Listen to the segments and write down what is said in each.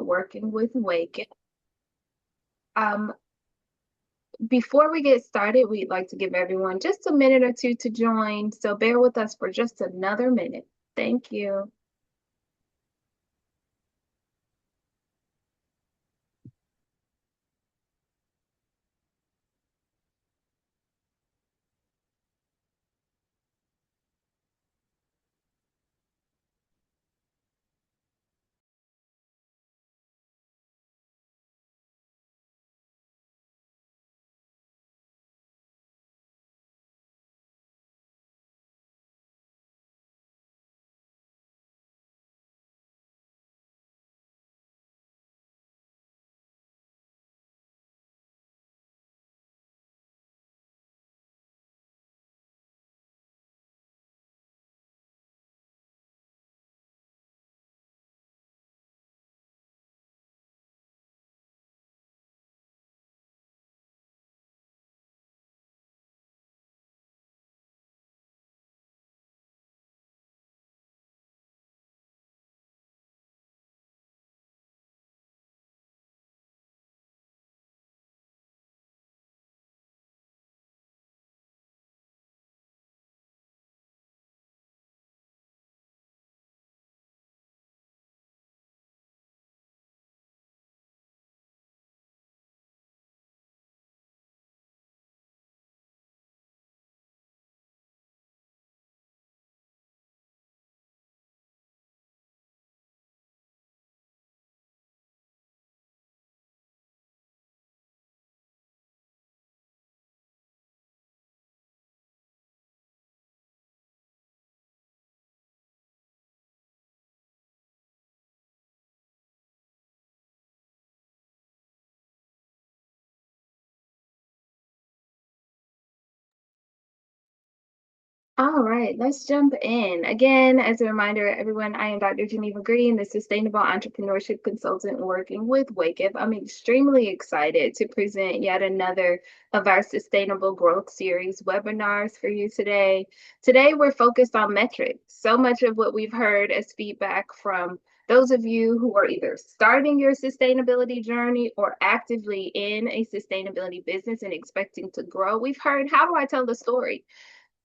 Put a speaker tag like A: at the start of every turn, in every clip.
A: working with Wake. Um, Before we get started, we'd like to give everyone just a minute or two to join, so bear with us for just another minute. Thank you. All right, let's jump in. Again, as a reminder, everyone, I am Dr. Geneva Green, the Sustainable Entrepreneurship Consultant working with WakeUp. I'm extremely excited to present yet another of our Sustainable Growth Series webinars for you today. Today, we're focused on metrics. So much of what we've heard as feedback from those of you who are either starting your sustainability journey or actively in a sustainability business and expecting to grow, we've heard, how do I tell the story?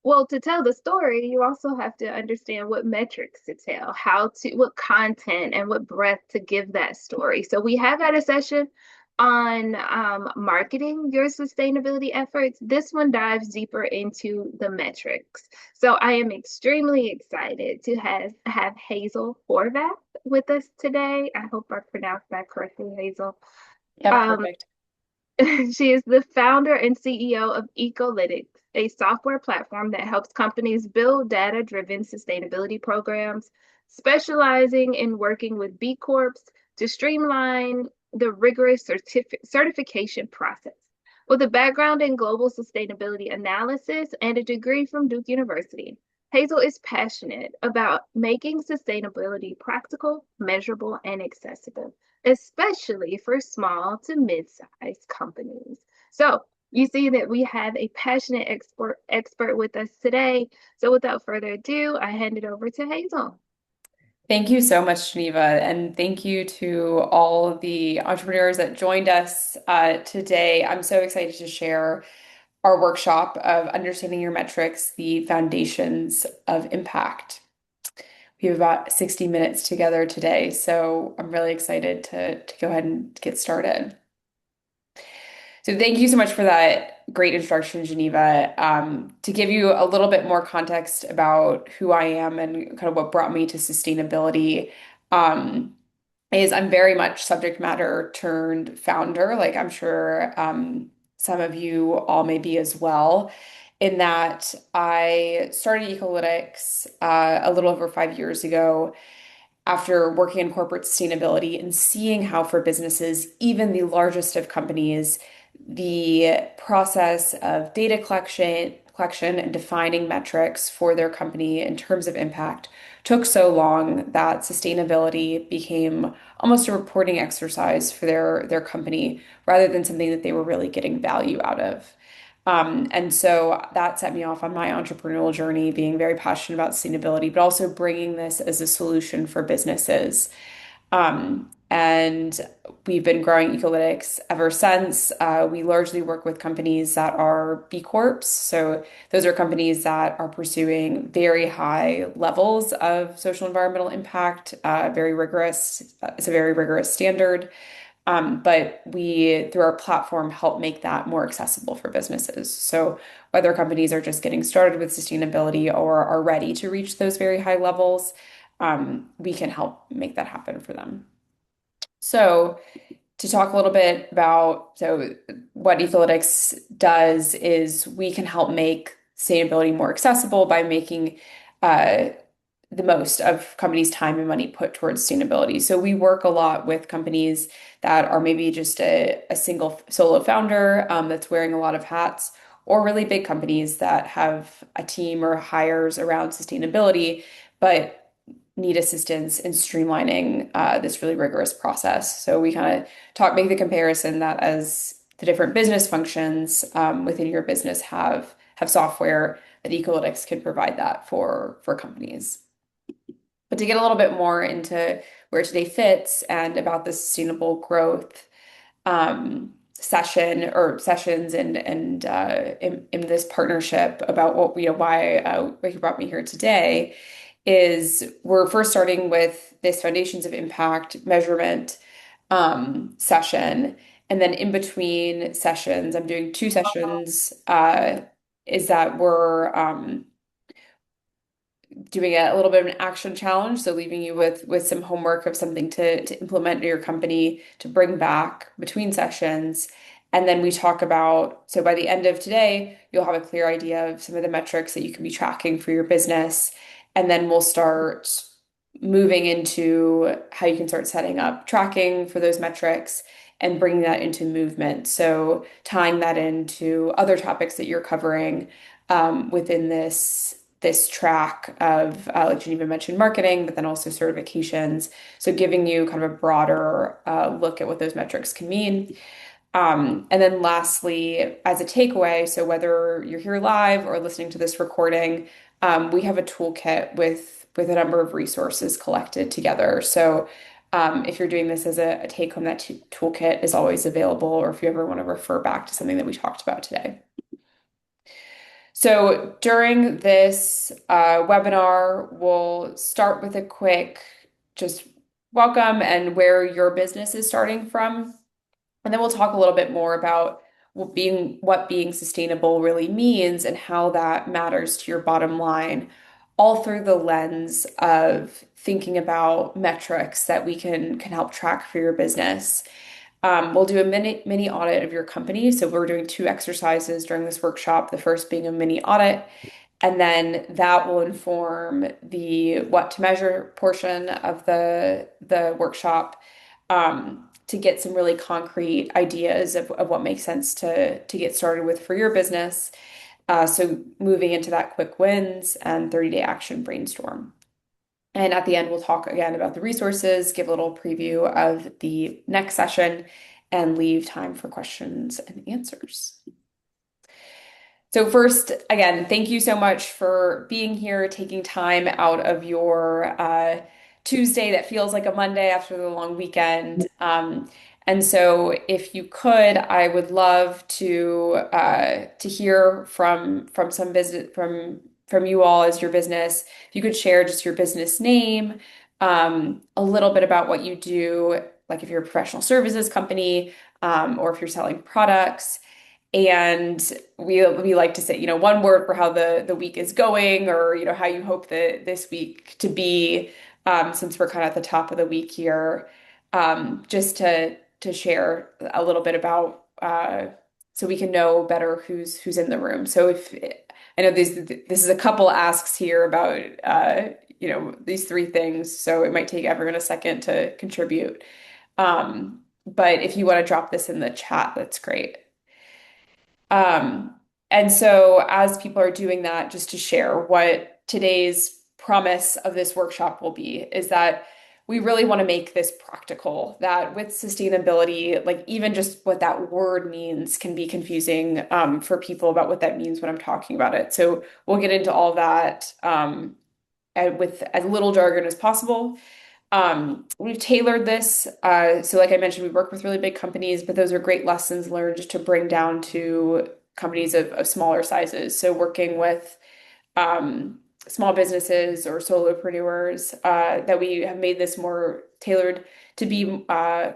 A: Well, to tell the story, you also have to understand what metrics to tell, what content and what breadth to give that story. So we have had a session on marketing your sustainability efforts. This one dives deeper into the metrics. So I am extremely excited to have Hazel Horvath with us today. I hope I pronounced that correctly, Hazel.
B: Yeah,
A: Um,
B: perfect.
A: She is the founder and CEO of Ecolytics, a software platform that helps companies build data-driven sustainability programs, specializing in working with B Corps to streamline the rigorous certification process. With a background in global sustainability analysis and a degree from Duke University, Hazel is passionate about making sustainability practical, measurable, and accessible, especially for small to mid-sized companies. So you see that we have a passionate expert with us today. So without further ado, I hand it over to Hazel.
B: Thank you so much, Geneva, and thank you to all the entrepreneurs that joined us today. I'm so excited to share our workshop of understanding your metrics, the foundations of impact. We have about 60 minutes together today, so I'm really excited to go ahead and get started. So thank you so much for that great introduction, Geneva. To give you a little bit more context about who I am and kind of what brought me to sustainability, um, is I'm very much subject matter turned founder. Like I'm sure some of you all may be as well. In that I started Ecolytics a little over 5 years ago after working in corporate sustainability and seeing how for businesses, even the largest of companies, the process of data collection and defining metrics for their company in terms of impact took so long that sustainability became almost a reporting exercise for their company rather than something that they were really getting value out of. And so that set me off on my entrepreneurial journey, being very passionate about sustainability, but also bringing this as a solution for businesses. And we've been growing Ecolytics ever since. We largely work with companies that are B Corps. So those are companies that are pursuing very high levels of social environmental impact, very rigorous. It's a very rigorous standard. But we, through our platform, help make that more accessible for businesses. So whether companies are just getting started with sustainability or are ready to reach those very high levels, we can help make that happen for them. So to talk a little bit about what Ecolytics does is we can help make sustainability more accessible by making uh, the most of companies' time and money put towards sustainability. So we work a lot with companies that are maybe just a single solo founder that's wearing a lot of hats, or really big companies that have a team or hires around sustainability, but need assistance in streamlining this really rigorous process. So we kind of make the comparison that as the different business functions within your business have software that Ecolytics can provide that for companies. But to get a little bit more into where today fits and about the sustainable growth session or sessions in this partnership about what why you brought me here today is we're first starting with this foundations of impact measurement session, and then in between sessions I'm doing two sessions is that we're doing a little bit of an action challenge, so leaving you with some homework of something to implement in your company to bring back between sessions. And then we talk about, so by the end of today, you'll have a clear idea of some of the metrics that you can be tracking for your business. And then we'll start moving into how you can start setting up tracking for those metrics and bringing that into movement. So tying that into other topics that you're covering within this track of, like Geneva mentioned, marketing, but then also certifications. So giving you kind of a broader look at what those metrics can mean. And then lastly, as a takeaway, so whether you're here live or listening to this recording, we have a toolkit with a number of resources collected together. So if you're doing this as a take home, that toolkit is always available, or if you ever want to refer back to something that we talked about today. So during this webinar, we'll start with a quick just welcome and where your business is starting from. And then we'll talk a little bit more about what being sustainable really means and how that matters to your bottom line, all through the lens of thinking about metrics that we can help track for your business. We'll do a mini audit of your company. So we're doing two exercises during this workshop, the first being a mini audit, and then that will inform the what to measure portion of the workshop to get some really concrete ideas of what makes sense to get started with for your business. So moving into that quick wins and 30-day action brainstorm. And at the end, we'll talk again about the resources, give a little preview of the next session, and leave time for questions and answers. So first, again, thank you so much for being here, taking time out of your Tuesday that feels like a Monday after the long weekend. And so if you could, I would love to hear from some business from you all as your business. If you could share just your business name, a little bit about what you do, like if you're a professional services company, or if you're selling products. And we like to say, one word for how the week is going, or how you hope that this week to be, since we're kind of at the top of the week here, just to share a little bit about so we can know better who's in the room. So if I know this is a couple asks here about these three things, so it might take everyone a second to contribute. But if you want to drop this in the chat, that's great. Um, and so as people are doing that, just to share what today's promise of this workshop will be, is that we really want to make this practical, that with sustainability, like even just what that word means can be confusing for people about what that means when I'm talking about it. So we'll get into all that and with as little jargon as possible. We've tailored this. So like I mentioned, we work with really big companies, but those are great lessons learned just to bring down to companies of smaller sizes. So working with small businesses or solopreneurs, that we have made this more tailored to be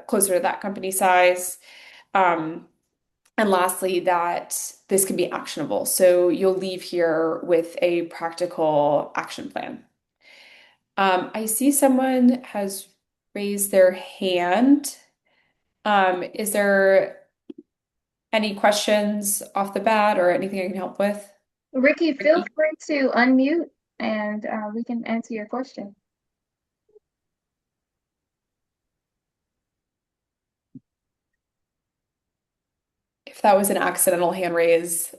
B: closer to that company size. Um, and lastly, that this can be actionable. So you'll leave here with a practical action plan. I see someone has raised their hand. Is there any questions off the bat or anything I can help with?
A: Ricky, feel
B: Ricky?
A: free to unmute and we can answer your question.
B: If that was an accidental hand raise,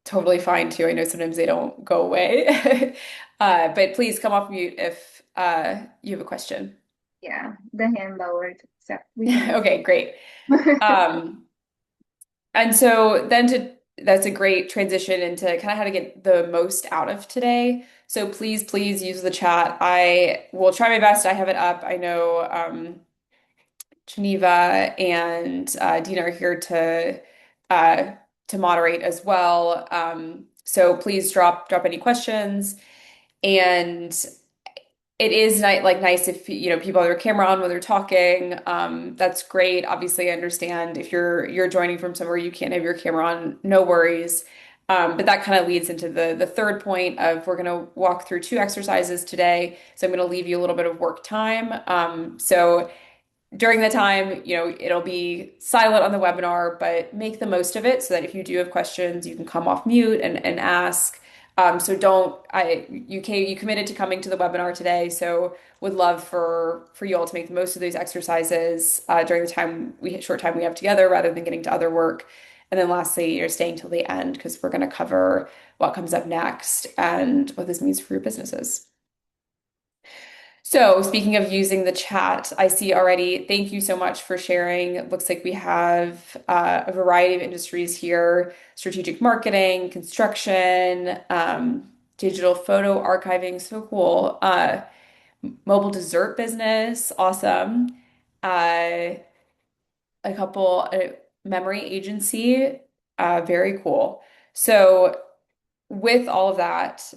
B: totally fine too. I know sometimes they don't go away. But please come off mute if you have a question.
A: Yeah, the hand lowered, so we can.
B: Okay, great. Um, and so then to that's a great transition into kind of how to get the most out of today. So please use the chat. I will try my best. I have it up. I know Geneva and Dina are here uh, to moderate as well. So please drop any questions. And it is nice if people have their camera on when they're talking. That's great. Obviously, I understand if you're joining from somewhere you can't have your camera on, no worries. But that kind of leads into the third point of we're going to walk through two exercises today. So I'm going to leave you a little bit of work time. So during the time, it'll be silent on the webinar, but make the most of it so that if you do have questions, you can come off mute and ask. So don't I you committed to coming to the webinar today, so would love for you all to make the most of these exercises during the short time we have together rather than getting to other work. And then lastly, you're staying till the end because we're going to cover what comes up next and what this means for your businesses. So, speaking of using the chat, I see already. Thank you so much for sharing. It looks like we have a variety of industries here: strategic marketing, construction, digital photo archiving. So cool. Mobile dessert business. Awesome. Uh, a couple memory agency. Very cool. So with all of that,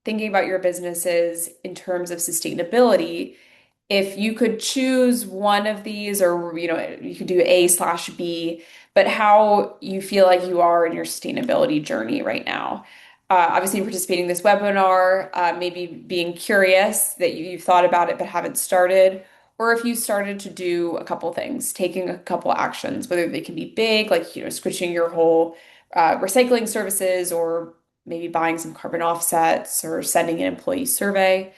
B: thinking about your businesses in terms of sustainability, if you could choose one of these, or you could do A/B, but how you feel like you are in your sustainability journey right now. Obviously, participating in this webinar, maybe being curious that you've thought about it but haven't started, or if you started to do a couple things, taking a couple actions, whether they can be big, like switching your whole recycling services, or maybe buying some carbon offsets or sending an employee survey.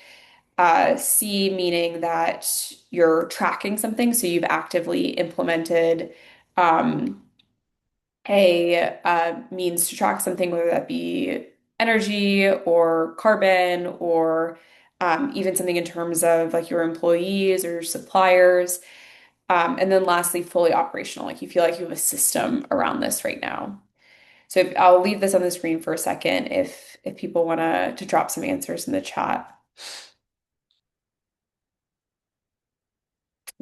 B: C, meaning that you're tracking something, so you've actively implemented um, a means to track something, whether that be energy or carbon or even something in terms of like your employees or your suppliers. And then lastly, fully operational, like you feel like you have a system around this right now. So I'll leave this on the screen for a second if people want to drop some answers in the chat.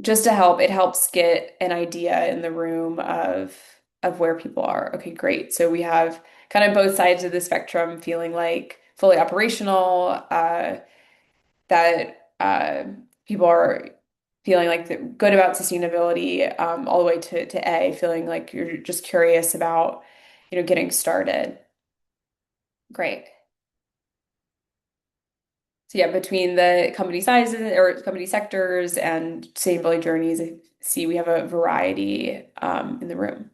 B: Just to help, it helps get an idea in the room of where people are. Okay, great. So we have kind of both sides of the spectrum feeling like fully operational, that people are feeling like good about sustainability, all the way to A, feeling like you're just curious about, getting started. Great. So yeah, between the company sizes or company sectors and sustainability journeys, I see we have a variety in the room.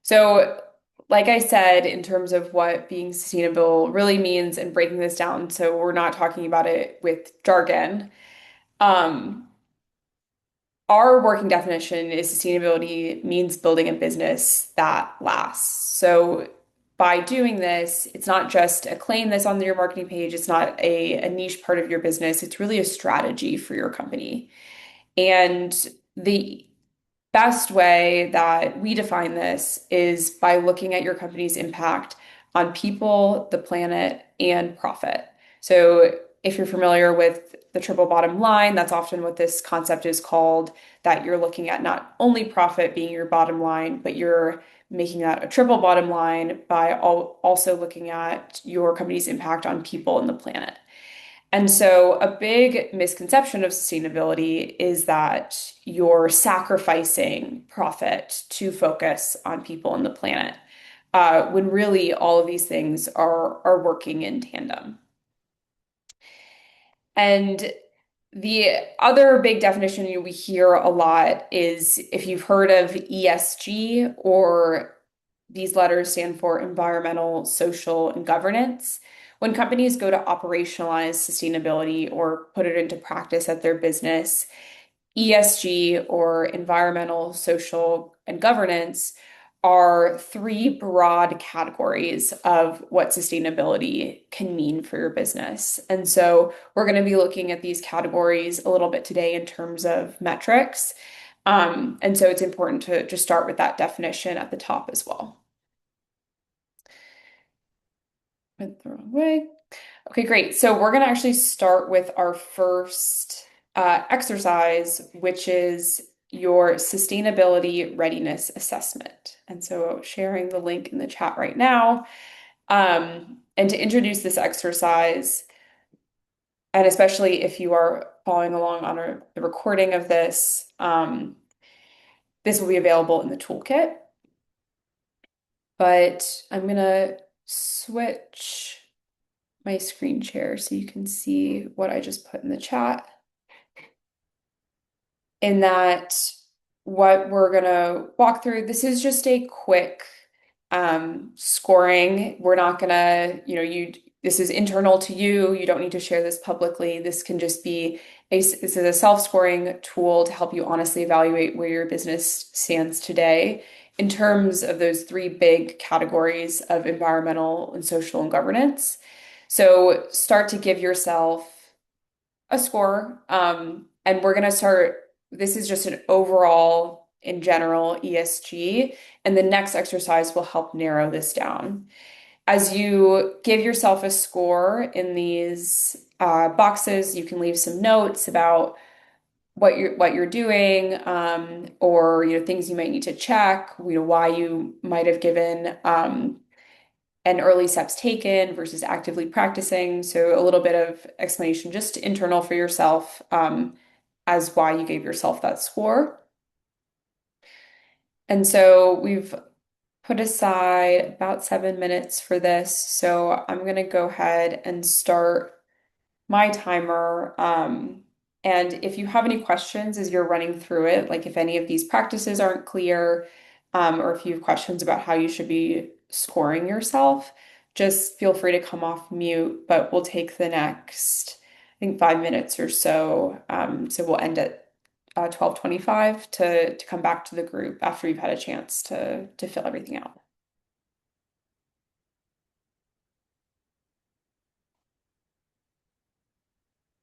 B: So, like I said, in terms of what being sustainable really means and breaking this down, so we're not talking about it with jargon. Um, our working definition is sustainability means building a business that lasts. So by doing this, it's not just a claim that's on your marketing page, it's not a niche part of your business, it's really a strategy for your company. And the best way that we define this is by looking at your company's impact on people, the planet, and profit. So if you're familiar with the triple bottom line, that's often what this concept is called, that you're looking at not only profit being your bottom line, but you're making that a triple bottom line by also looking at your company's impact on people and the planet. And so, a big misconception of sustainability is that you're sacrificing profit to focus on people and the planet, when really all of these things are working in tandem. And the other big definition we hear a lot is if you've heard of ESG, or these letters stand for environmental, social, and governance. When companies go to operationalize sustainability or put it into practice at their business, ESG, or environmental, social, and governance, are three broad categories of what sustainability can mean for your business. And so we're going to be looking at these categories a little bit today in terms of metrics. And so it's important to just start with that definition at the top as well. Went the wrong way. Okay, great. So we're going to actually start with our first exercise, which is your sustainability readiness assessment. And so sharing the link in the chat right now. And to introduce this exercise, and especially if you are following along on the recording of this, this will be available in the toolkit. But I'm going to switch my screen share so you can see what I just put in the chat. In that, what we're gonna walk through, this is just a quick scoring. We're not gonna, this is internal to you. You don't need to share this publicly. This can just be this is a self-scoring tool to help you honestly evaluate where your business stands today in terms of those three big categories of environmental and social and governance. So start to give yourself a score. And we're going to start, this is just an overall, in general, ESG. And the next exercise will help narrow this down. As you give yourself a score in these boxes, you can leave some notes about what you're doing, or things you might need to check, why you might have given and early steps taken versus actively practicing. So a little bit of explanation just internal for yourself, as why you gave yourself that score. And so we've put aside about 7 minutes for this. So I'm going to go ahead and start my timer. And if you have any questions as you're running through it, like if any of these practices aren't clear, or if you have questions about how you should be scoring yourself, just feel free to come off mute, but we'll take the next, I think, 5 minutes or so. So we'll end at 12:25 to come back to the group after you've had a chance to fill everything out.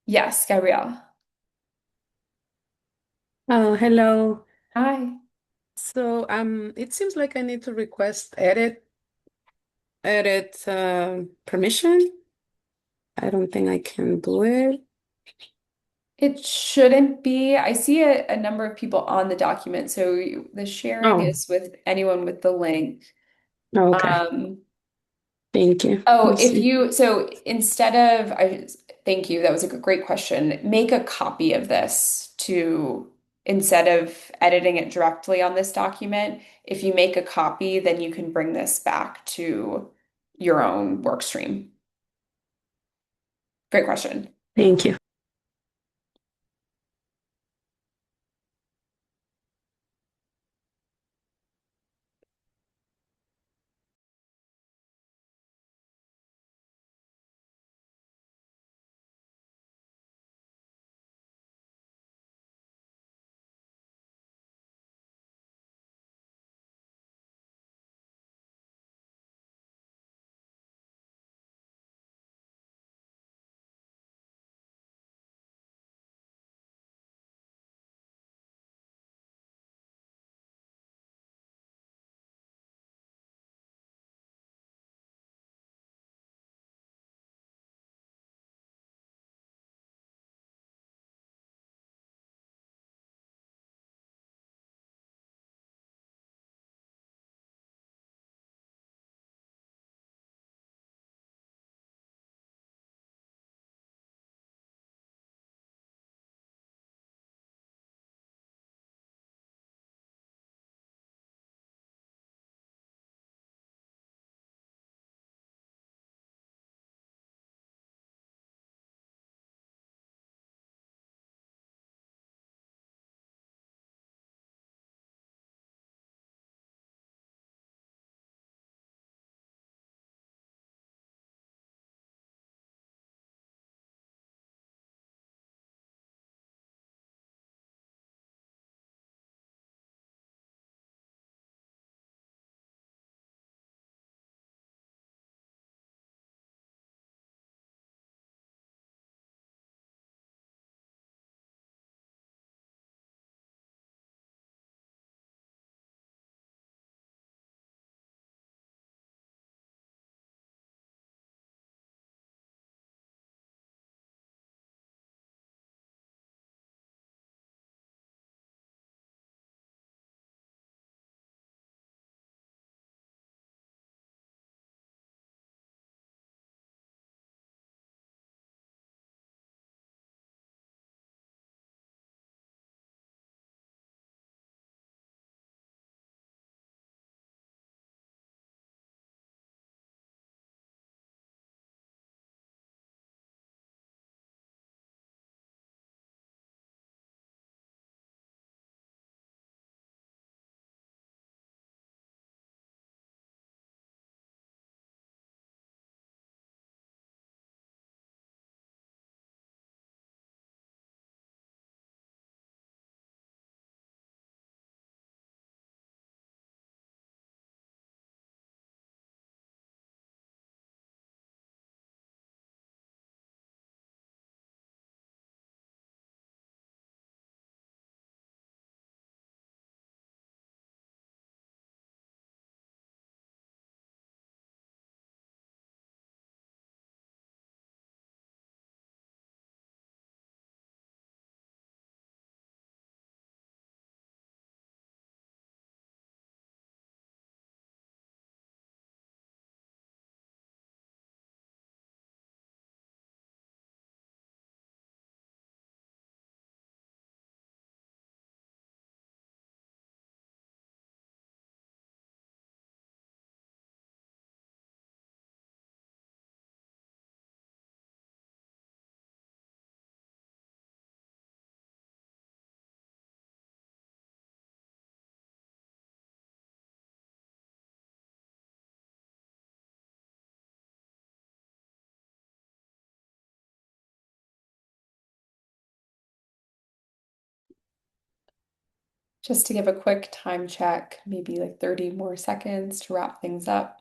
B: Yes, Gabrielle.
C: Oh, hello.
B: Hi.
C: So, it seems like I need to request edit permission. I don't think I can do it.
B: It shouldn't be. I see a number of people on the document, so the sharing
C: Oh,
B: is with anyone with the link.
C: okay.
B: Um,
C: Thank you.
B: oh,
C: Let's see.
B: so instead of, thank you, that was a great question. Make a copy of this instead of editing it directly on this document, if you make a copy, then you can bring this back to your own work stream. Great question.
C: Thank you.
B: Just to give a quick time check, maybe like 30 more seconds to wrap things up.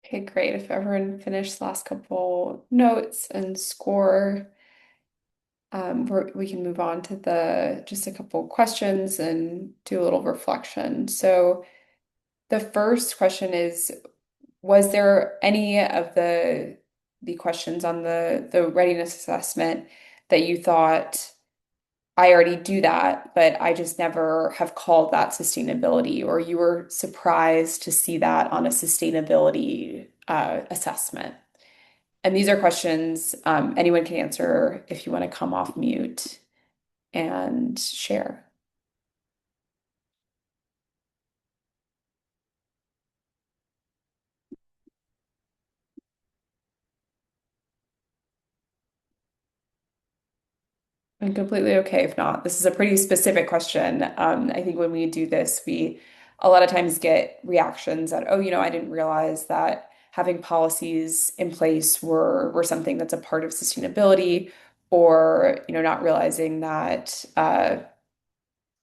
B: Okay, great. If everyone finished the last couple notes and score, we can move on to the just a couple questions and do a little reflection. So the first question is, was there any of the questions on the readiness assessment that you thought I already do that, but I just never have called that sustainability, or you were surprised to see that on a sustainability assessment? And these are questions anyone can answer if you want to come off mute and share. I'm completely okay if not. This is a pretty specific question. I think when we do this, we a lot of times get reactions that, oh, I didn't realize that having policies in place were something that's a part of sustainability, or not realizing that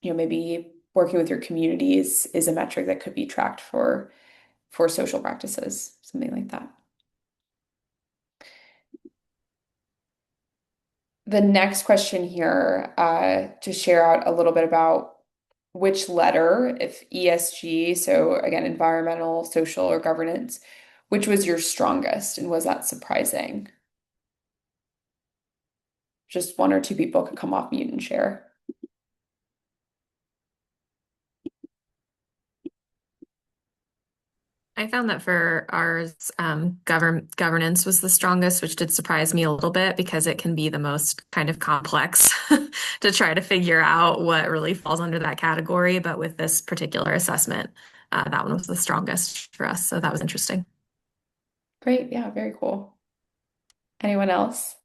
B: maybe working with your communities is a metric that could be tracked for social practices, something like that. The next question here, to share out a little bit about which letter, if ESG, so again, environmental, social, or governance, which was your strongest, and was that surprising? Just one or two people could come off mute and share.
D: I found that for ours, governance was the strongest, which did surprise me a little bit because it can be the most kind of complex to try to figure out what really falls under that category. But with this particular assessment, that one was the strongest for us. So that was interesting.
B: Great, yeah, very cool. Anyone else?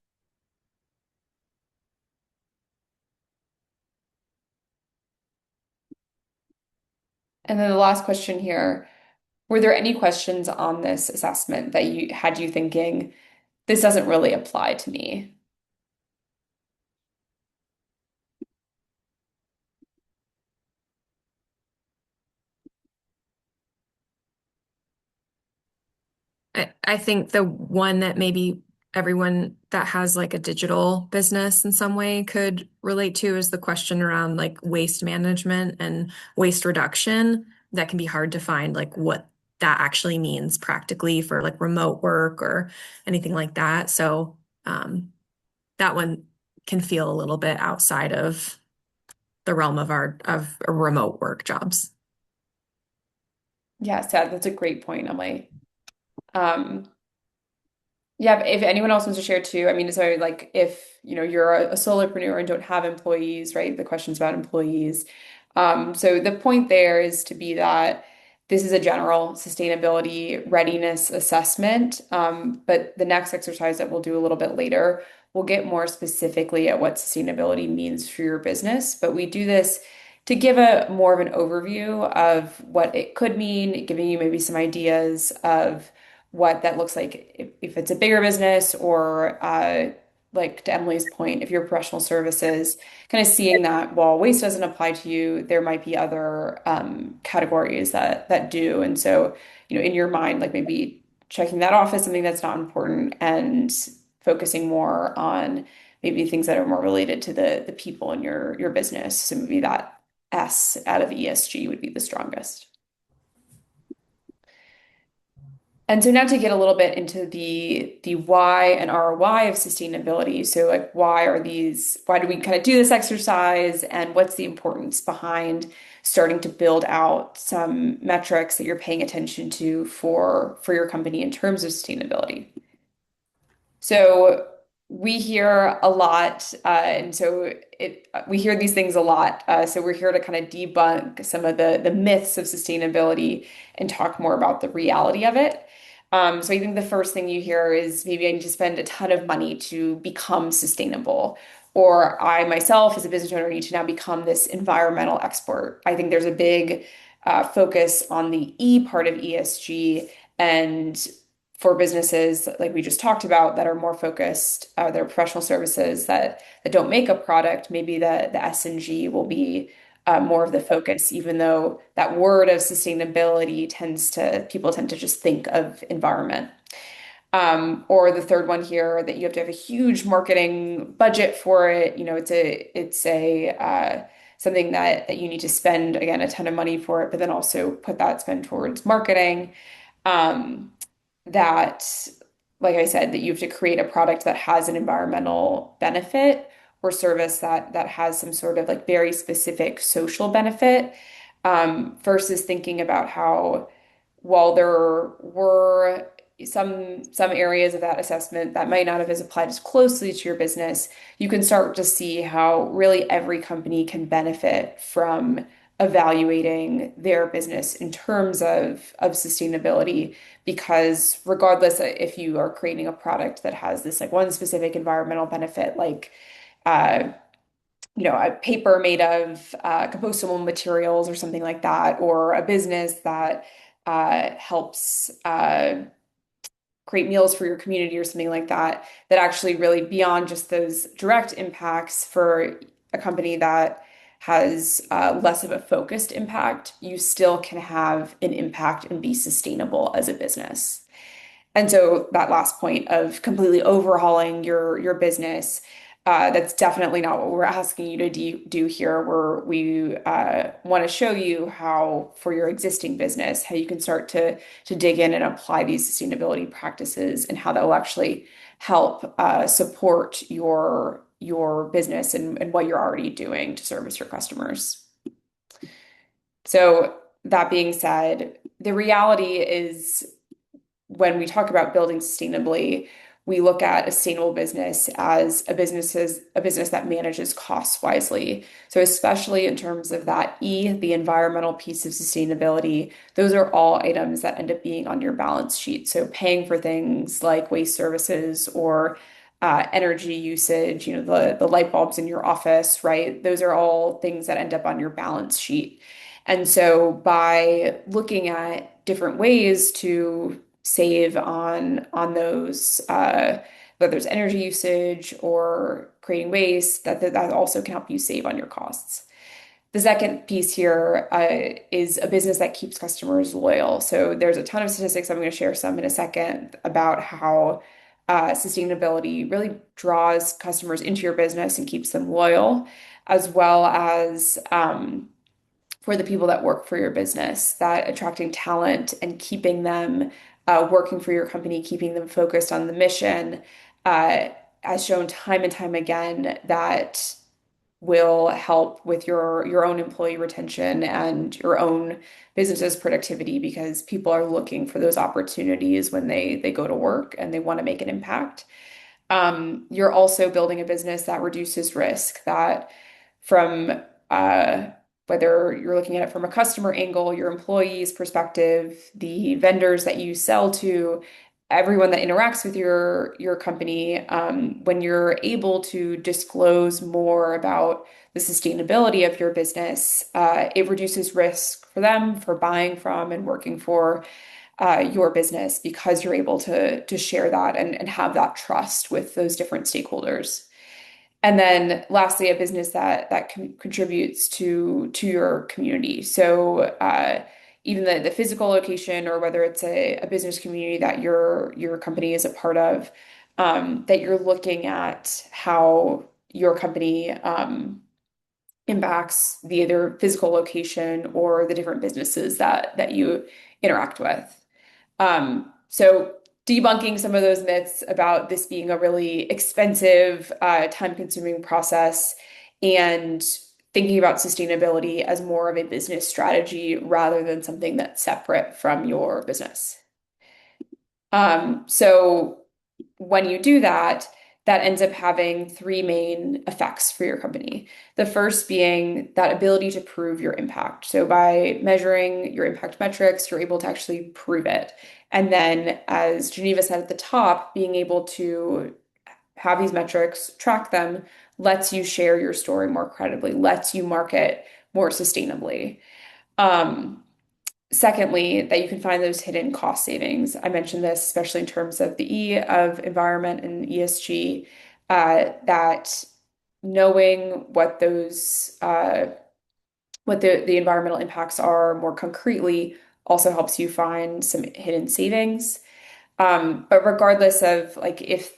B: And then the last question here, were there any questions on this assessment that you had you thinking, this doesn't really apply to me?
D: I think the one that maybe everyone that has like a digital business in some way could relate to is the question around like waste management and waste reduction. That can be hard to find like what that actually means practically for like remote work or anything like that. So that one can feel a little bit outside of the realm of our of remote work jobs.
B: Yeah, Sad, that's a great point, Emily. Um, Yeah, if anyone else wants to share too, I mean, so like if you're a solopreneur and don't have employees, right? The question's about employees. So the point there is to be that this is a general sustainability readiness assessment. But the next exercise that we'll do a little bit later, we'll get more specifically at what sustainability means for your business. But we do this to give a more of an overview of what it could mean, giving you maybe some ideas of what that looks like if it's a bigger business, or like to Emily's point, if you're professional services, kind of seeing that while waste doesn't apply to you, there might be other categories that do. And so, in your mind, like maybe checking that off as something that's not important and focusing more on maybe things that are more related to the people in your business. So maybe that S out of ESG would be the strongest. And so now to get a little bit into the why and ROI of sustainability. So like why do we kind of do this exercise and what's the importance behind starting to build out some metrics that you're paying attention to for your company in terms of sustainability? So we hear a lot, and so we hear these things a lot. So we're here to kind of debunk some of the myths of sustainability and talk more about the reality of it. So I think the first thing you hear is maybe I need to spend a ton of money to become sustainable, or I myself as a business owner need to now become this environmental expert. I think there's a big focus on the E part of ESG and for businesses like we just talked about that are more focused, that are professional services that don't make a product, maybe the S and G will be more of the focus, even though that word of sustainability people tend to just think of environment. Or the third one here that you have to have a huge marketing budget for it. It's a something that you need to spend again a ton of money for it, but then also put that spend towards marketing. Um, that, like I said, that you have to create a product that has an environmental benefit or service that has some sort of like very specific social benefit, versus thinking about how while there were some areas of that assessment that might not have as applied as closely to your business, you can start to see how really every company can benefit from evaluating their business in terms of sustainability, because regardless if you are creating a product that has this like one specific environmental benefit like uh, a paper made of compostable materials or something like that, or a business that helps create meals for your community or something like that, that actually really beyond just those direct impacts for a company that has less of a focused impact, you still can have an impact and be sustainable as a business. And so that last point of completely overhauling your business, that's definitely not what we're asking you to do here. We want to show you how for your existing business, how you can start to dig in and apply these sustainability practices and how that will actually help support your business and what you're already doing to service your customers. So that being said, the reality is when we talk about building sustainably, we look at a sustainable business as a business that manages costs wisely. So especially in terms of that E, the environmental piece of sustainability, those are all items that end up being on your balance sheet. So paying for things like waste services or energy usage, the light bulbs in your office, right? Those are all things that end up on your balance sheet. And so by looking at different ways to save on those, whether it's energy usage or creating waste, that also can help you save on your costs. The second piece here is a business that keeps customers loyal. So there's a ton of statistics. I'm going to share some in a second about how sustainability really draws customers into your business and keeps them loyal, as well as for the people that work for your business, that attracting talent and keeping them working for your company, keeping them focused on the mission, uh, has shown time and time again that will help with your own employee retention and your own business's productivity, because people are looking for those opportunities when they go to work and they want to make an impact. You're also building a business that reduces risk, that from uh, whether you're looking at it from a customer angle, your employees' perspective, the vendors that you sell to, everyone that interacts with your company, when you're able to disclose more about the sustainability of your business, it reduces risk for them for buying from and working for your business, because you're able to share that and have that trust with those different stakeholders. And then lastly, a business that contributes to your community. So even the physical location, or whether it's a business community that your company is a part of, that you're looking at how your company impacts the either physical location or the different businesses that you interact with. So debunking some of those myths about this being a really expensive, time-consuming process, and thinking about sustainability as more of a business strategy rather than something that's separate from your business. So when you do that, that ends up having three main effects for your company. The first being that ability to prove your impact. So by measuring your impact metrics, you're able to actually prove it. And then, as Geneva said at the top, being able to have these metrics, track them, lets you share your story more credibly, lets you market more sustainably. Um, Secondly, that you can find those hidden cost savings. I mentioned this, especially in terms of the E of environment and ESG, that knowing what those what the environmental impacts are more concretely also helps you find some hidden savings. But regardless of like if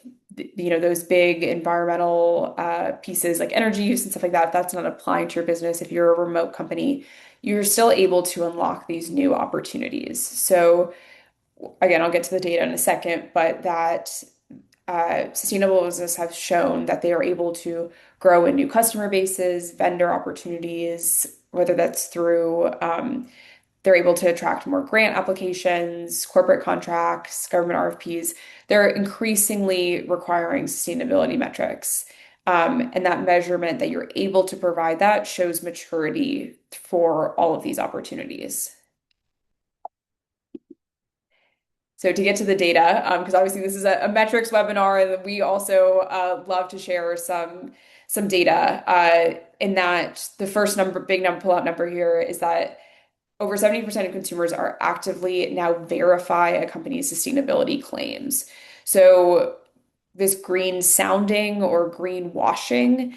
B: those big environmental pieces like energy use and stuff like that, if that's not applying to your business, if you're a remote company, you're still able to unlock these new opportunities. So again, I'll get to the data in a second, but that sustainable businesses have shown that they are able to grow in new customer bases, vendor opportunities, whether that's through they're able to attract more grant applications, corporate contracts, government RFPs. They're increasingly requiring sustainability metrics. And that measurement that you're able to provide that shows maturity for all of these opportunities. So to get to the data, because obviously this is a metrics webinar, and we also love to share some data. In that, the first big number, pull-out number here is that over 70% of consumers are actively now verify a company's sustainability claims. So this green sounding or green washing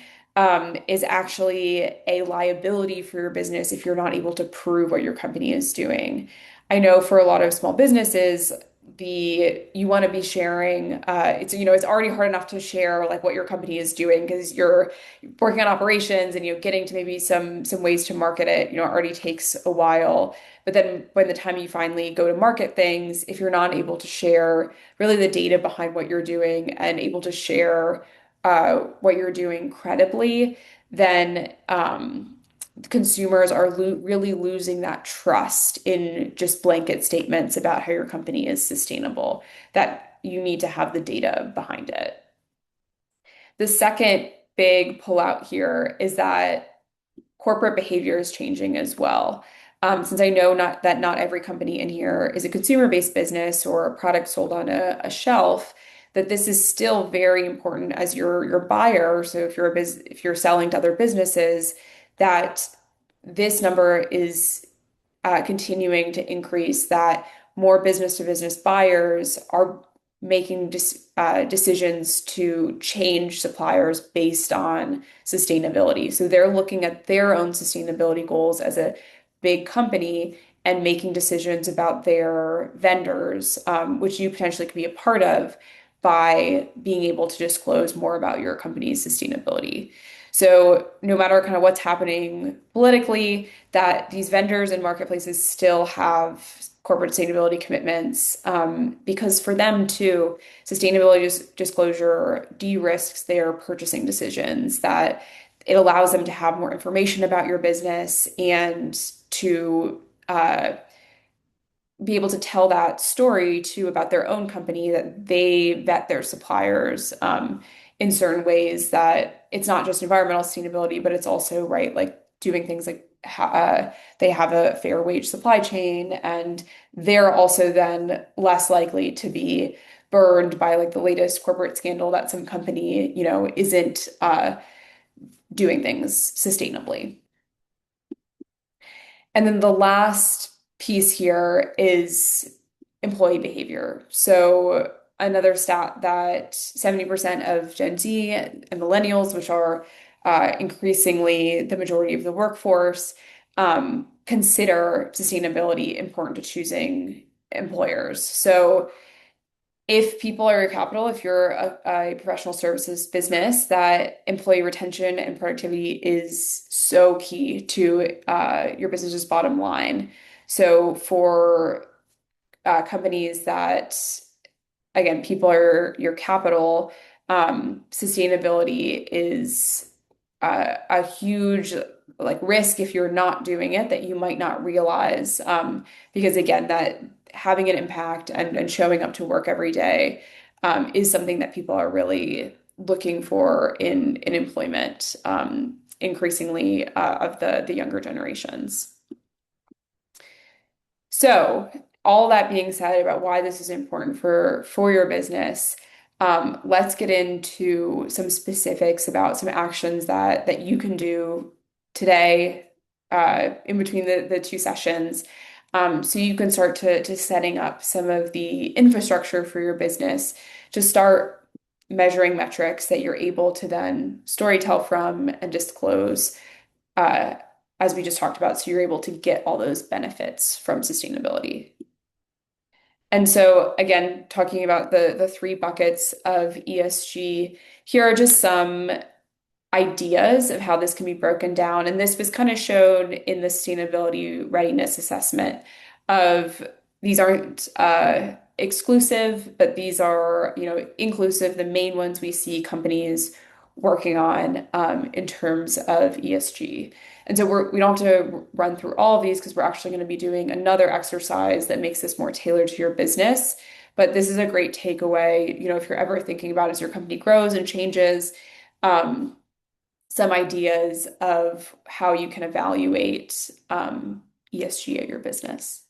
B: is actually a liability for your business if you're not able to prove what your company is doing. I know for a lot of small businesses, you want to be sharing it's already hard enough to share like what your company is doing because you're working on operations and getting to maybe some ways to market it already takes a while. But then when the time you finally go to market things, if you're not able to share really the data behind what you're doing and able to share what you're doing credibly, then consumers are really losing that trust in just blanket statements about how your company is sustainable, that you need to have the data behind it. The second big pullout here is that corporate behavior is changing as well. Since I know not every company in here is a consumer-based business or a product sold on a shelf, that this is still very important as your buyer. So if you're selling to other businesses, that this number is continuing to increase, that more business-to-business buyers are making decisions to change suppliers based on sustainability. So they're looking at their own sustainability goals as a big company and making decisions about their vendors, which you potentially could be a part of by being able to disclose more about your company's sustainability. So no matter kind of what's happening politically, that these vendors and marketplaces still have corporate sustainability commitments, because for them too, sustainability disclosure de-risks their purchasing decisions, that it allows them to have more information about your business and to be able to tell that story too about their own company, that they vet their suppliers in certain ways, that it's not just environmental sustainability, but it's also right, like doing things like they have a fair wage supply chain, and they're also then less likely to be burned by like the latest corporate scandal that some company, isn't doing things sustainably. And then the last piece here is employee behavior. So another stat that 70% of Gen Z and millennials, which are increasingly the majority of the workforce, consider sustainability important to choosing employers. So if people are your capital, if you're a professional services business, that employee retention and productivity is so key to your business's bottom line. So for companies that, again, people are your capital. Sustainability is a huge like risk if you're not doing it that you might not realize. Because again, that having an impact and showing up to work every day is something that people are really looking for in employment, increasingly of the younger generations. So, all that being said about why this is important for your business, let's get into some specifics about some actions that you can do today, in between the two sessions, so you can start to setting up some of the infrastructure for your business to start measuring metrics that you're able to then storytell from and disclose, uh, as we just talked about, so you're able to get all those benefits from sustainability. And so, again, talking about the three buckets of ESG, here are just some ideas of how this can be broken down. And this was kind of shown in the sustainability readiness assessment of these aren't exclusive, but these are, inclusive, the main ones we see companies working on in terms of ESG. And so we don't have to run through all of these because we're actually going to be doing another exercise that makes this more tailored to your business. But this is a great takeaway, if you're ever thinking about as your company grows and changes, some ideas of how you can evaluate ESG at your business.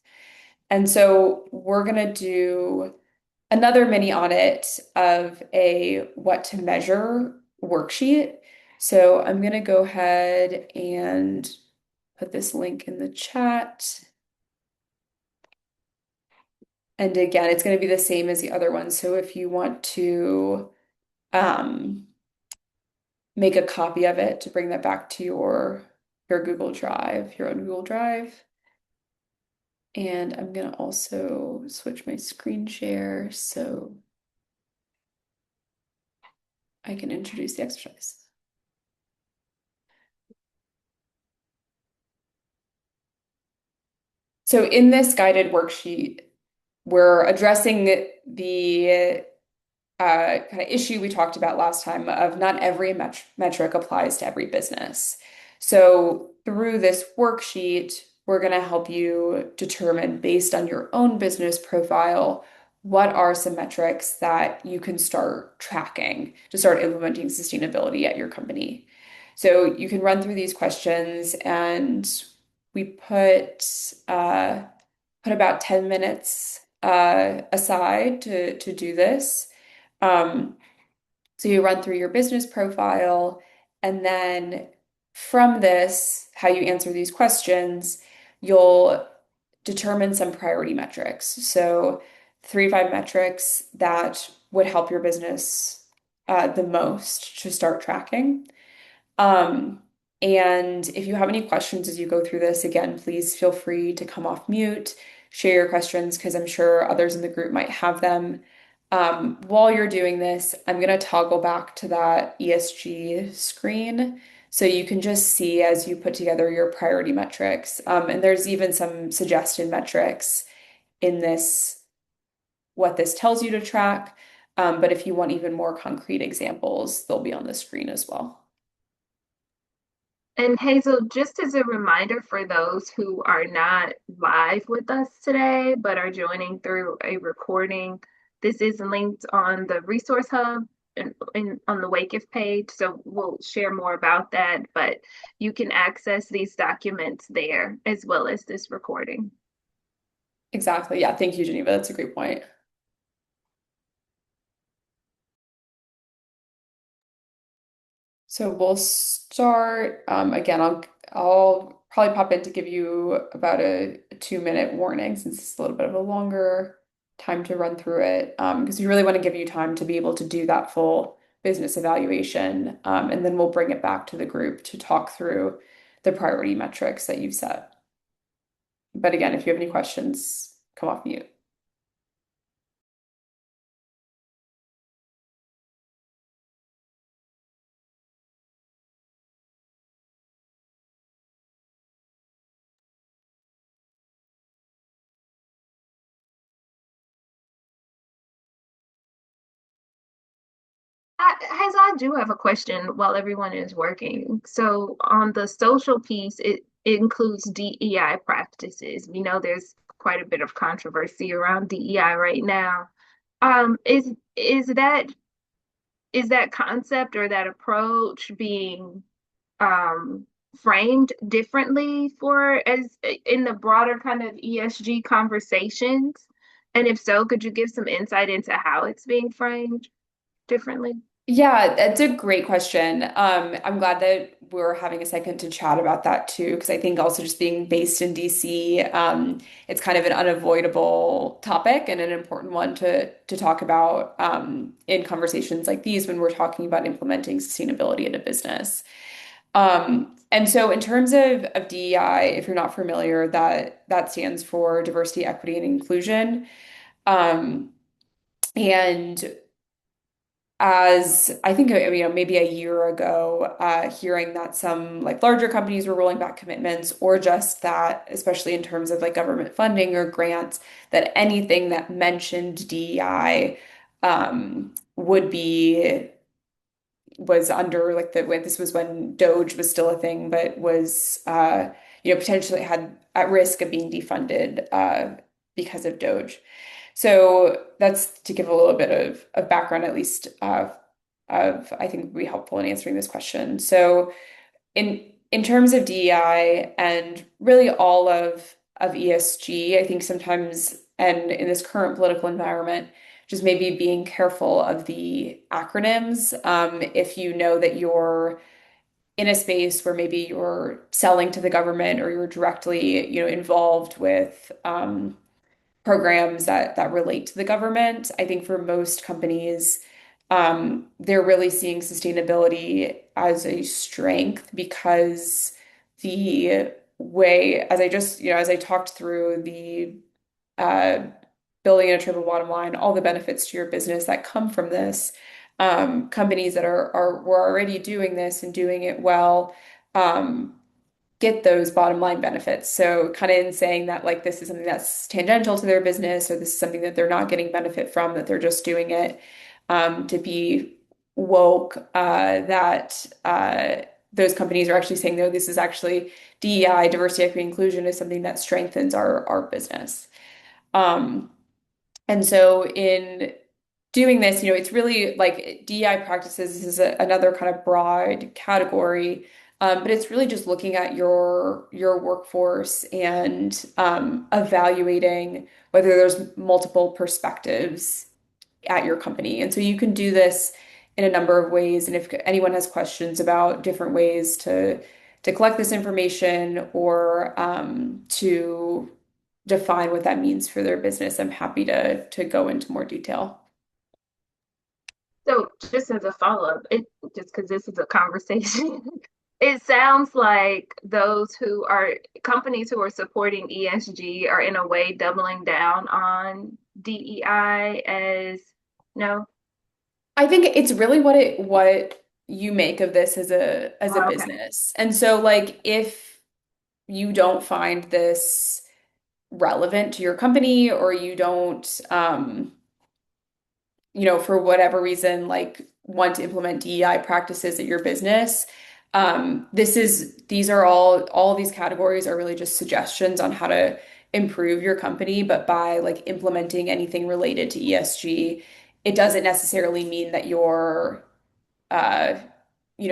B: And so we're going to do another mini audit of a what to measure worksheet. So I'm going to go ahead and put this link in the chat. And again, it's going to be the same as the other one. So if you want to make a copy of it to bring that back to your Google Drive, your own Google Drive. And I'm going to also switch my screen share so I can introduce the exercise. So in this guided worksheet, we're addressing the kind of issue we talked about last time of not every metric applies to every business. So through this worksheet, we're going to help you determine, based on your own business profile, what are some metrics that you can start tracking to start implementing sustainability at your company. So you can run through these questions, and we put about 10 minutes aside to do this. So you run through your business profile, and then from this, how you answer these questions, you'll determine some priority metrics. So 3 to 5 metrics that would help your business the most to start tracking. Um, and if you have any questions as you go through this, again, please feel free to come off mute, share your questions, because I'm sure others in the group might have them. While you're doing this, I'm going to toggle back to that ESG screen so you can just see as you put together your priority metrics. And there's even some suggested metrics in this, what this tells you to track. But if you want even more concrete examples, they'll be on the screen as well.
A: And Hazel, just as a reminder for those who are not live with us today, but are joining through a recording, this is linked on the Resource Hub and on the WakeIF page. So we'll share more about that, but you can access these documents there as well as this recording.
B: Exactly. Yeah. Thank you, Geneva. That's a great point. So we'll start. Again, I'll probably pop in to give you about a 2-minute warning since it's a little bit of a longer time to run through it. Because we really want to give you time to be able to do that full business evaluation. And then we'll bring it back to the group to talk through the priority metrics that you've set. But again, if you have any questions, come off mute.
A: I do have a question while everyone is working. So on the social piece, it includes DEI practices. We know there's quite a bit of controversy around DEI right now. Is that concept or that approach being um framed differently for as in the broader kind of ESG conversations? And if so, could you give some insight into how it's being framed differently?
B: Yeah, that's a great question. I'm glad that we're having a second to chat about that too, because I think also just being based in DC, it's kind of an unavoidable topic and an important one to talk about in conversations like these when we're talking about implementing sustainability in a business. And so in terms of DEI, if you're not familiar, that stands for diversity, equity, and inclusion. Um, and as I think, maybe a year ago, hearing that some like larger companies were rolling back commitments, or just that, especially in terms of like government funding or grants, that anything that mentioned DEI would be was under like the when this was when Doge was still a thing, but was potentially had at risk of being defunded because of Doge. So that's to give a little bit of background, at least of I think would be helpful in answering this question. So in terms of DEI and really all of ESG, I think sometimes and in this current political environment, just maybe being careful of the acronyms. If you know that you're in a space where maybe you're selling to the government or you're directly, involved with programs that relate to the government. I think for most companies, they're really seeing sustainability as a strength because the way, as I talked through the uh, building a triple bottom line, all the benefits to your business that come from this, companies that were already doing this and doing it well. Get those bottom line benefits. So kind of in saying that like this is something that's tangential to their business or this is something that they're not getting benefit from, that they're just doing it to be woke, that those companies are actually saying, no, this is actually DEI, diversity, equity, inclusion is something that strengthens our business. Um, and so in doing this, it's really like DEI practices is another kind of broad category, but it's really just looking at your workforce and evaluating whether there's multiple perspectives at your company. And so you can do this in a number of ways. And if anyone has questions about different ways to collect this information or to define what that means for their business, I'm happy to go into more detail.
A: So just as a follow-up, it just because this is a conversation, it sounds like those who are companies who are supporting ESG are in a way doubling down on DEI as no.
B: I think it's really what you make of this as a
A: Oh, okay.
B: business. And so like if you don't find this relevant to your company or you don't for whatever reason, like want to implement DEI practices at your business. These are all of these categories are really just suggestions on how to improve your company, but by like implementing anything related to ESG, it doesn't necessarily mean that you're, uh,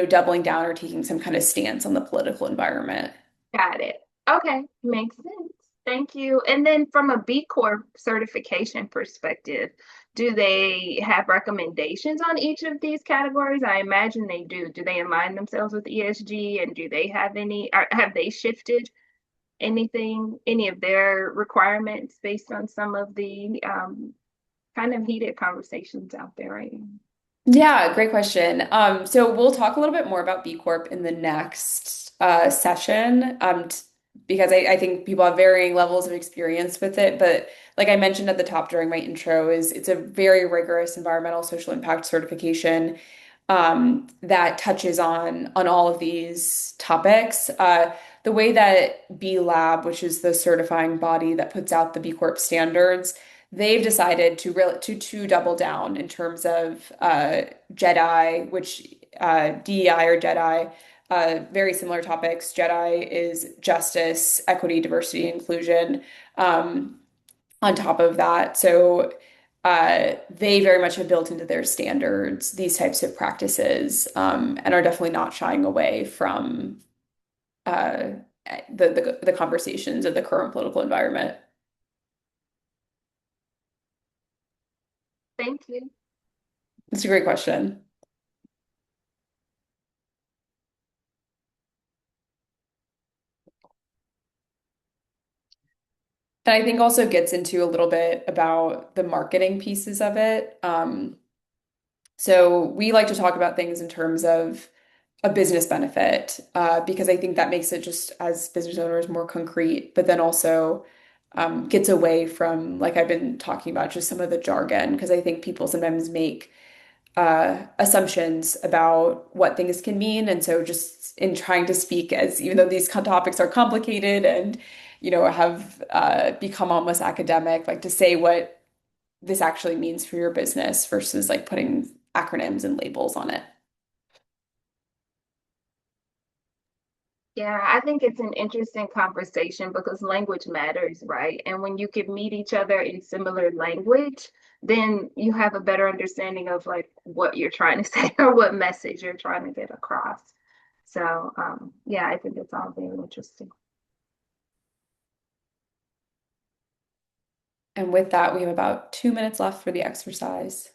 B: doubling down or taking some kind of stance on the political environment.
A: Got it. Okay, makes sense. Thank you. And then from a B Corp certification perspective, do they have recommendations on each of these categories? I imagine they do. Do they align themselves with ESG and do they have any, or have they shifted anything, any of their requirements based on some of the kind of heated conversations out there right now?
B: Yeah, great question. So we'll talk a little bit more about B Corp in the next session, because I think people have varying levels of experience with it. But like I mentioned at the top during my intro, is it's a very rigorous environmental social impact certification that touches on all of these topics. The way that B Lab, which is the certifying body that puts out the B Corp standards, they've decided to double down in terms of Jedi, which DEI or Jedi, very similar topics. Jedi is justice, equity, diversity, inclusion. Um, on top of that, so they very much have built into their standards these types of practices, and are definitely not shying away from uh, the conversations of the current political environment.
A: Thank you.
B: It's a great question. And I think also gets into a little bit about the marketing pieces of it. So we like to talk about things in terms of a business benefit, because I think that makes it just as business owners more concrete, but then also gets away from, like I've been talking about, just some of the jargon, because I think people sometimes make assumptions about what things can mean. And so just in trying to speak as, even though these topics are complicated and, have become almost academic, like to say what this actually means for your business versus like putting acronyms and labels on it.
A: Yeah, I think it's an interesting conversation because language matters, right? And when you can meet each other in similar language, then you have a better understanding of like what you're trying to say or what message you're trying to get across. So, yeah, I think it's all very interesting.
B: And with that, we have about 2 minutes left for the exercise.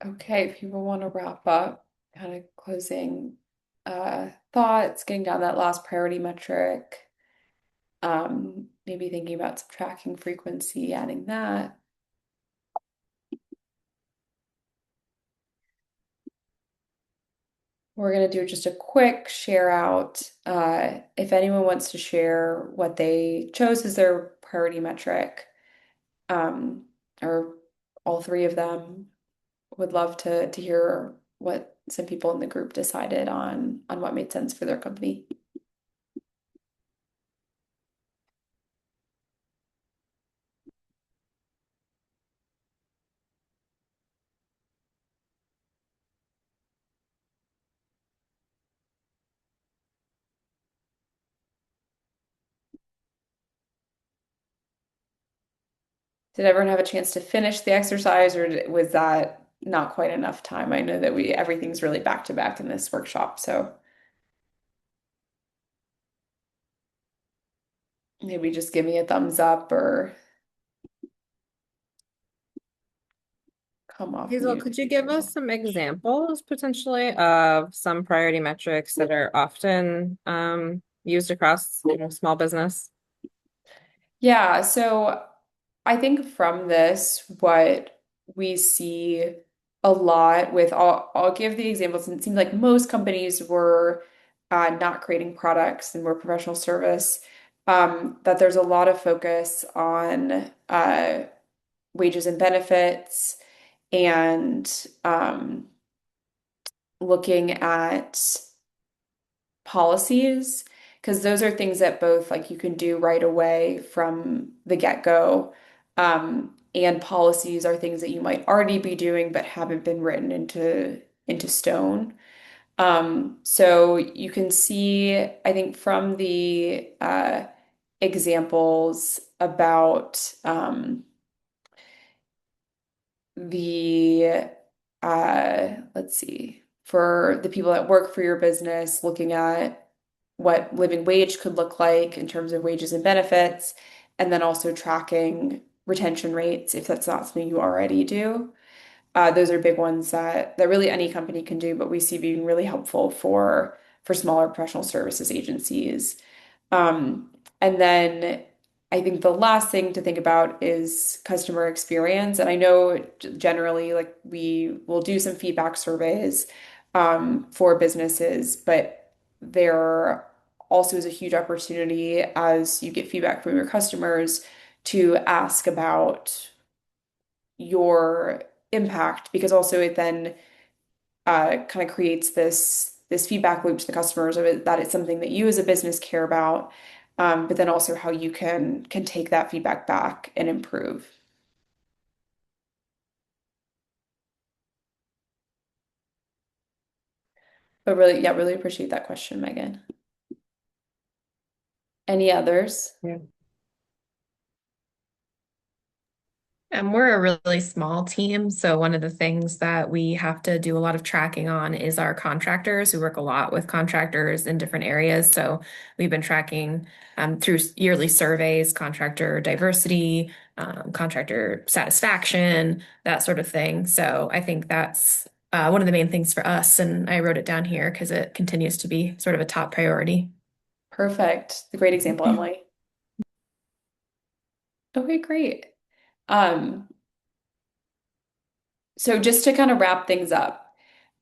B: Okay, if people want to wrap up, kind of closing thoughts, getting down that last priority metric, maybe thinking about subtracting frequency, adding that. We're going to do just a quick share out. If anyone wants to share what they chose as their priority metric, um, or all three of them, would love to hear what some people in the group decided on what made sense for their company. Did everyone have a chance to finish the exercise, or was that not quite enough time? I know that everything's really back to back in this workshop, so maybe just give me a thumbs up or come off
E: Hazel,
B: mute
E: could
B: if
E: you
B: you
E: give
B: try to.
E: us some examples potentially of some priority metrics that are often used across, small business?
B: Yeah, so I think from this, what we see a lot with, I'll give the examples, and it seems like most companies were not creating products and were professional service, that there's a lot of focus on wages and benefits and looking at policies, because those are things that both like you can do right away from the get-go. And policies are things that you might already be doing but haven't been written into stone. So you can see, I think, from the examples about the let's see, for the people that work for your business, looking at what living wage could look like in terms of wages and benefits, and then also tracking retention rates if that's not something you already do. Those are big ones that really any company can do, but we see being really helpful for smaller professional services agencies. Um, and then I think the last thing to think about is customer experience. And I know generally, like we will do some feedback surveys for businesses, but there also is a huge opportunity as you get feedback from your customers to ask about your impact, because also it then kind of creates this feedback loop to the customers of it, that it's something that you as a business care about, but then also how you can take that feedback back and improve. But really, yeah, really appreciate that question, Megan. Any others?
E: Yeah.
D: And we're a really small team, so one of the things that we have to do a lot of tracking on is our contractors. We work a lot with contractors in different areas, so we've been tracking through yearly surveys, contractor diversity, contractor satisfaction, that sort of thing. So I think that's one of the main things for us, and I wrote it down here because it continues to be sort of a top priority.
B: Perfect. The great example, Emily. Okay, great. Um, so just to kind of wrap things up,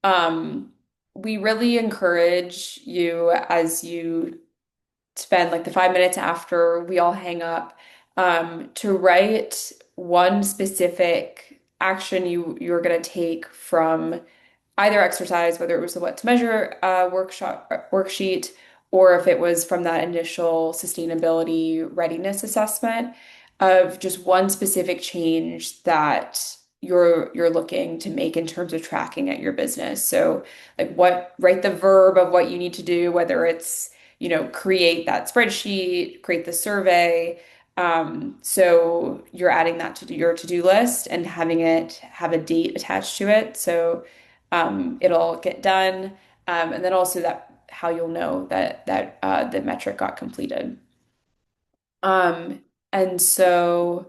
B: um, we really encourage you as you spend like the 5 minutes after we all hang up, to write one specific action you're going to take from either exercise, whether it was the what to measure worksheet, or if it was from that initial sustainability readiness assessment, of just one specific change that you're looking to make in terms of tracking at your business. So like write the verb of what you need to do, whether it's, create that spreadsheet, create the survey. So you're adding that to your to-do list and having it have a date attached to it. So it'll get done. And then also that how you'll know that the metric got completed. Um, and so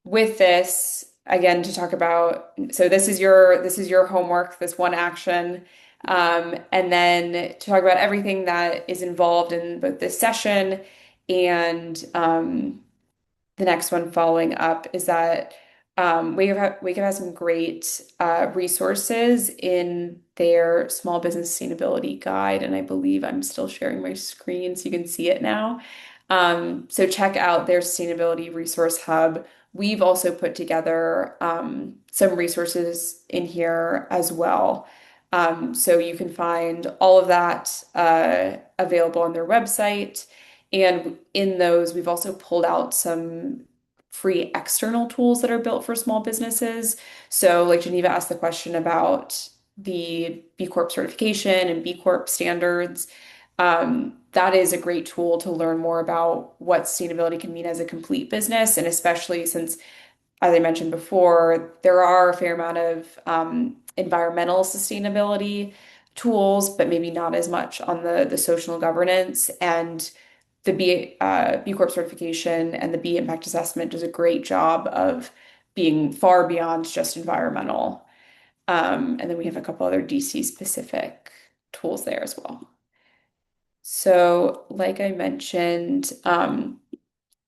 B: with this, again, to talk about, so this is your homework, this one action. And then to talk about everything that is involved in both this session and the next one following up is that Wake Up has some great resources in their small business sustainability guide, and I believe I'm still sharing my screen so you can see it now. So check out their sustainability resource hub. We've also put together some resources in here as well. So you can find all of that available on their website. And in those, we've also pulled out some free external tools that are built for small businesses. So, like Geneva asked the question about the B Corp certification and B Corp standards. That is a great tool to learn more about what sustainability can mean as a complete business. And especially since, as I mentioned before, there are a fair amount of environmental sustainability tools, but maybe not as much on the social governance. And the B Corp certification and the B impact assessment does a great job of being far beyond just environmental. And then we have a couple other DC specific tools there as well. So, like I mentioned,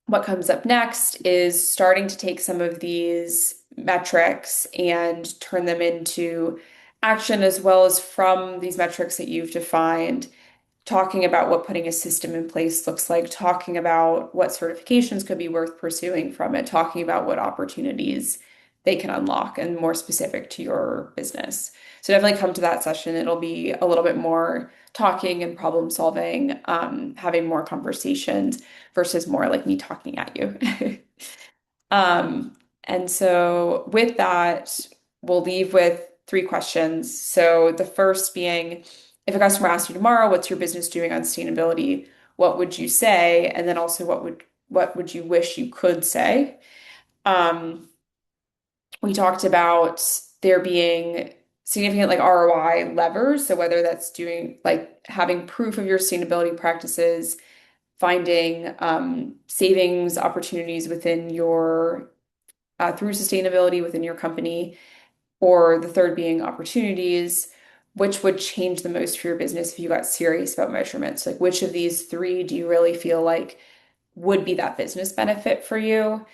B: what comes up next is starting to take some of these metrics and turn them into action, as well as from these metrics that you've defined, talking about what putting a system in place looks like, talking about what certifications could be worth pursuing from it, talking about what opportunities they can unlock and more specific to your business. So definitely come to that session. It'll be a little bit more talking and problem solving, having more conversations versus more like me talking at you. And so with that, we'll leave with three questions. So the first being, if a customer asked you tomorrow, what's your business doing on sustainability? What would you say? And then also what would you wish you could say? Um, we talked about there being significant like ROI levers. So whether that's doing like having proof of your sustainability practices, finding savings opportunities within your through sustainability within your company, or the third being opportunities, which would change the most for your business if you got serious about measurements? Like, which of these three do you really feel like would be that business benefit for you?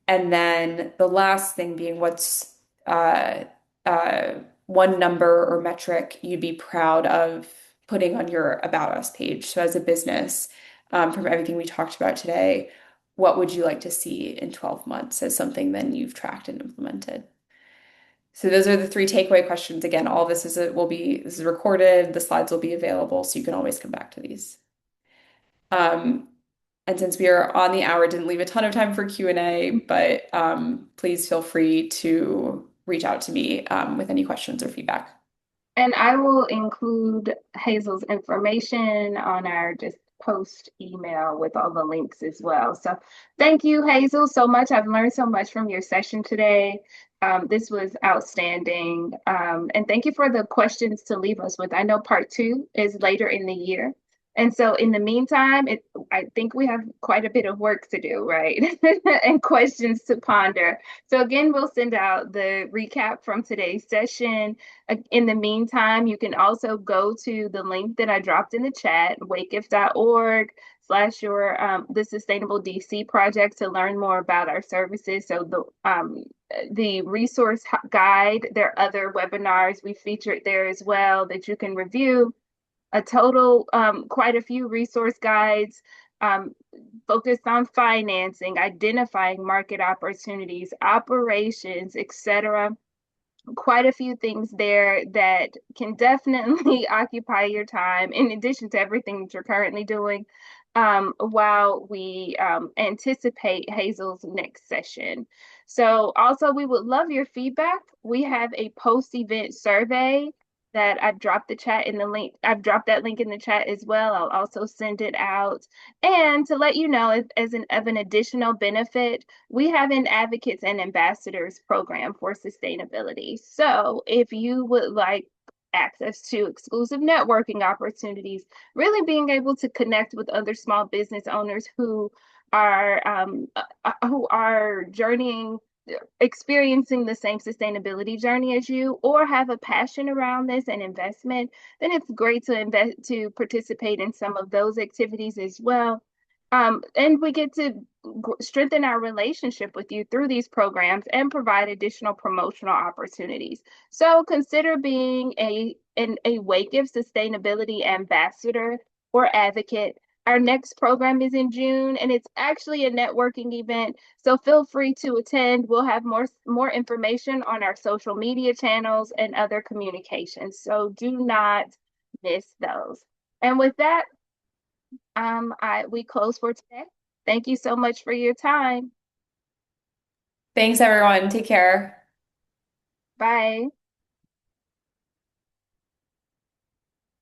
B: And then the last thing being, what's uh, uh, one number or metric you'd be proud of putting on your About Us page? So, as a business, from everything we talked about today, what would you like to see in 12 months as something then you've tracked and implemented? So those are the three takeaway questions. Again, all this this is recorded, the slides will be available, so you can always come back to these. Um, and since we are on the hour, didn't leave a ton of time for Q&A, but please feel free to reach out to me with any questions or feedback.
A: And I will include Hazel's information on our just post email with all the links as well. So thank you, Hazel, so much. I've learned so much from your session today. This was outstanding. And thank you for the questions to leave us with. I know part 2 is later in the year. And so in the meantime, I think we have quite a bit of work to do, right? And questions to ponder. So again, we'll send out the recap from today's session. In the meantime, you can also go to the link that I dropped in the chat, wakeif.org/your the Sustainable DC project, to learn more about our services. So the resource guide, there are other webinars we featured there as well that you can review. A total, quite a few resource guides focused on financing, identifying market opportunities, operations, etc. Quite a few things there that can definitely occupy your time in addition to everything that you're currently doing, while we anticipate Hazel's next session. So also, we would love your feedback. We have a post-event survey that I've dropped I've dropped that link in the chat as well. I'll also send it out. And to let you know, as an additional benefit, we have an advocates and ambassadors program for sustainability. So if you would like access to exclusive networking opportunities, really being able to connect with other small business owners who are journeying, experiencing the same sustainability journey as you, or have a passion around this and investment, then it's great to participate in some of those activities as well. And we get to strengthen our relationship with you through these programs and provide additional promotional opportunities. So consider being a WakeIF sustainability ambassador or advocate. Our next program is in June, and it's actually a networking event. So feel free to attend. We'll have more information on our social media channels and other communications. So do not miss those. And with that, we close for today. Thank you so much for your time.
B: Thanks, everyone. Take care.
A: Bye.